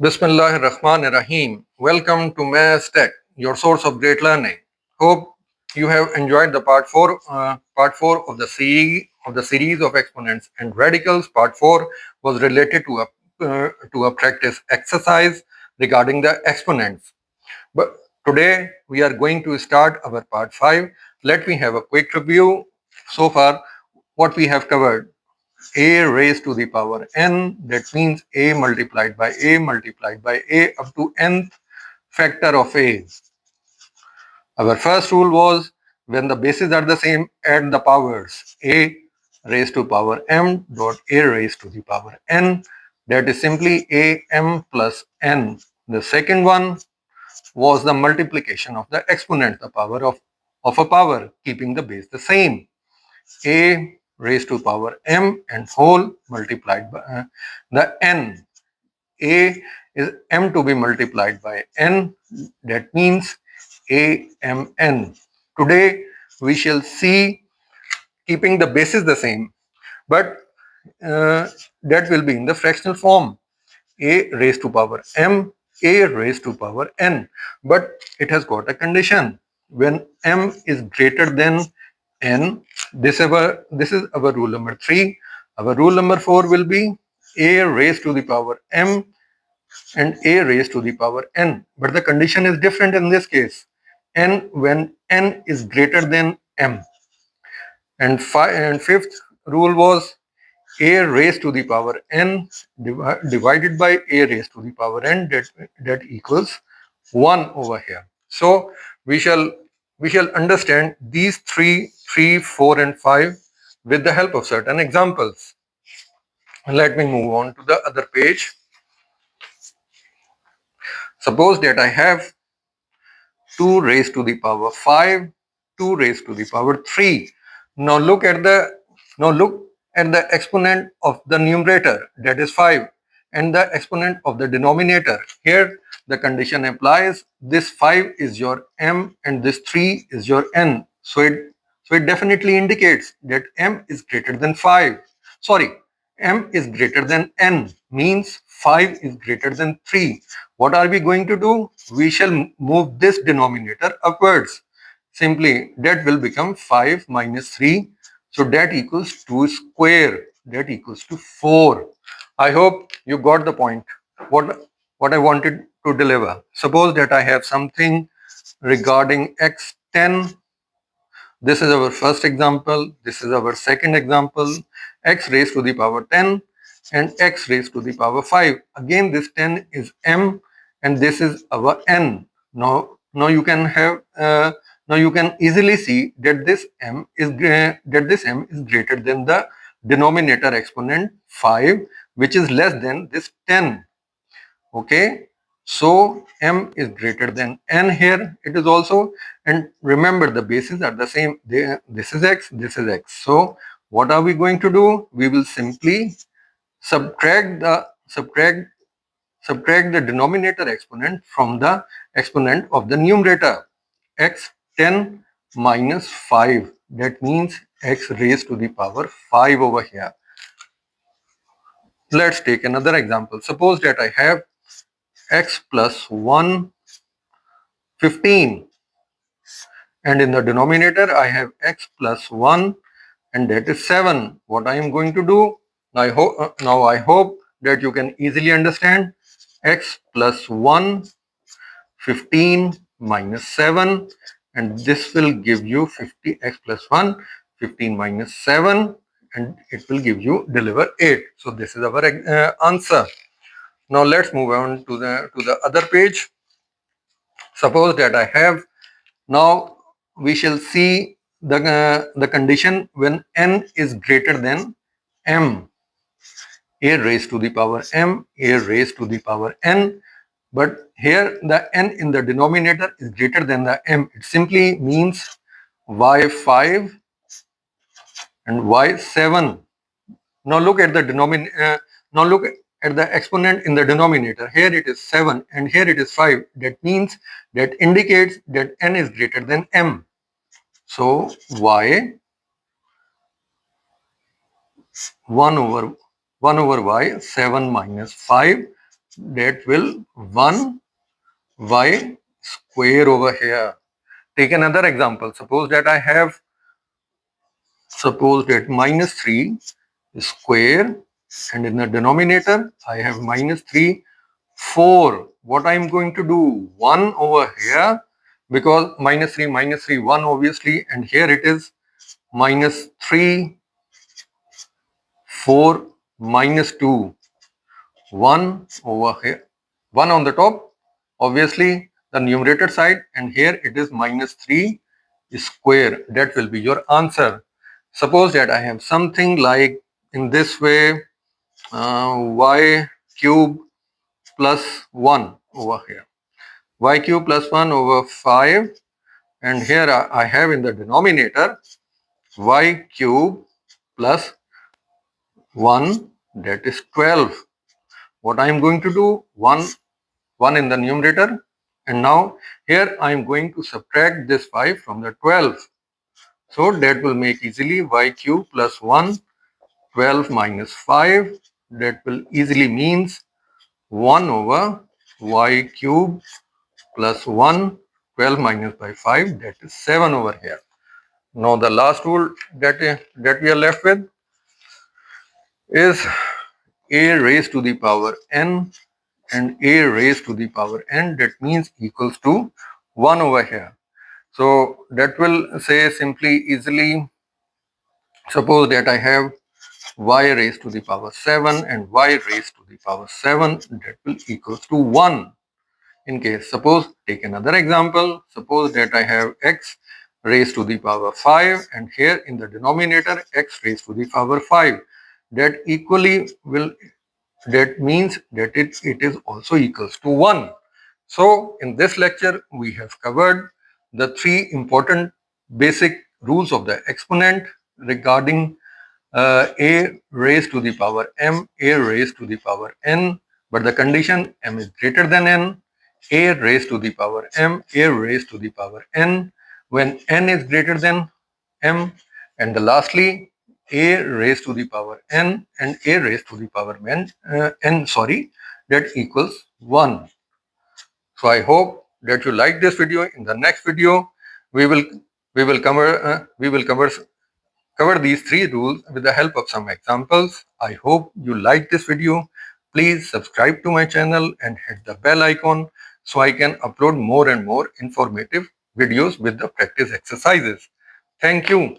Bismillahirrahmanirrahim. Welcome to Mass Tech, your source of great learning. Hope you have enjoyed the part four of the series of exponents and radicals. Part four was related to a practice exercise regarding the exponents. But today we are going to start our part five. Let me have a quick review so far what we have covered. A raised to the power n, that means a multiplied by a up to nth factor of a. Our first rule was when the bases are the same, add the powers. A raised to power m dot a raised to the power n, that is simply a m plus n. The second one was the multiplication of the exponent, the power of a power, keeping the base the same. A raised to power m and whole multiplied by the n. A is m to be multiplied by n, that means a m n. Today we shall see keeping the bases the same, but that will be in the fractional form. A raised to power m, a raised to power n, but it has got a condition. When m is greater than n, this is our rule number 3. Our rule number 4 will be a raised to the power m and a raised to the power n, but the condition is different in this case. N when n is greater than m. And fifth rule was a raised to the power n divided by a raised to the power n, that equals 1 over here. So we shall understand these 3, 4 and 5 with the help of certain examples. Let me move on to the other page. Suppose that I have 2 raised to the power 5, 2 raised to the power 3. Now look at the exponent of the numerator, that is 5, and the exponent of the denominator. Here the condition applies. This 5 is your m and this 3 is your n. So it definitely indicates that m is greater than 5. Sorry, m is greater than n, means 5 is greater than 3. What are we going to do? We shall move this denominator upwards. Simply that will become 5 minus 3. So that equals 2 square. That equals to 4. I hope you got the point. What I wanted to deliver. Suppose that I have something regarding x10. This is our first example. This is our second example. X raised to the power 10 and x raised to the power 5. Again, this 10 is m and this is our n. Now you can have now you can easily see that this m is greater than the denominator exponent 5, which is less than this 10. Okay, so m is greater than n here. It is also, and remember the bases are the same. This is x, this is x. So what are we going to do? We will simply subtract the denominator exponent from the exponent of the numerator. X 10 minus 5. That means x raised to the power 5 over here. Let's take another example. Suppose that I have x plus 1 15, and in the denominator I have x plus 1 and that is 7. What I am going to do? Now I hope that you can easily understand. X plus 1, 15 minus 7, and this will give you 50. X plus 1, 15 minus 7, and it will give you deliver 8. So this is our answer. Now let's move on to the other page. Suppose that I have, now we shall see the condition when n is greater than m. A raised to the power m, a raised to the power n. But here the n in the denominator is greater than the m. It simply means y5 and y7. Now look at the now look at the exponent in the denominator. Here it is 7 and here it is 5. That means that indicates that n is greater than m. So y 1 over y 7 minus 5 that will 1y square over here. Take another example. Suppose that minus 3 square, and in the denominator I have minus 3 4. What I am going to do? 1 over here, because minus 3 1 obviously, and here it is minus 3 4 minus 2 1 over here, 1 on the top, obviously the numerator side, and here it is minus 3 square. That will be your answer. Suppose that I have something like in this way, y cube plus 1 over here, y cube plus 1 over 5, and here I have in the denominator y cube plus 1, that is 12. What I am going to do? 1 in the numerator, and now here I am going to subtract this 5 from the 12. So that will make easily y cube plus 1, 12 minus 5. That will easily means 1 over y cube plus 1, 12 minus by 5, that is 7 over here. Now the last rule that we are left with is a raised to the power n and a raised to the power n, that means equals to 1 over here. So that will say simply easily, suppose that I have y raised to the power 7 and y raised to the power 7, that will equals to 1. In case, suppose, take another example, suppose that I have x raised to the power 5, and here in the denominator x raised to the power 5, that equally will, that means that it is also equals to 1. So in this lecture we have covered the 3 important basic rules of the exponent regarding a raised to the power m, a raised to the power n, but the condition m is greater than n, a raised to the power m, a raised to the power n, when n is greater than m, and lastly a raised to the power n and a raised to the power n, that equals 1. So I hope that you like this video. In the next video, we will cover these 3 rules with the help of some examples. I hope you like this video. Please subscribe to my channel and hit the bell icon so I can upload more and more informative videos with the practice exercises. Thank you.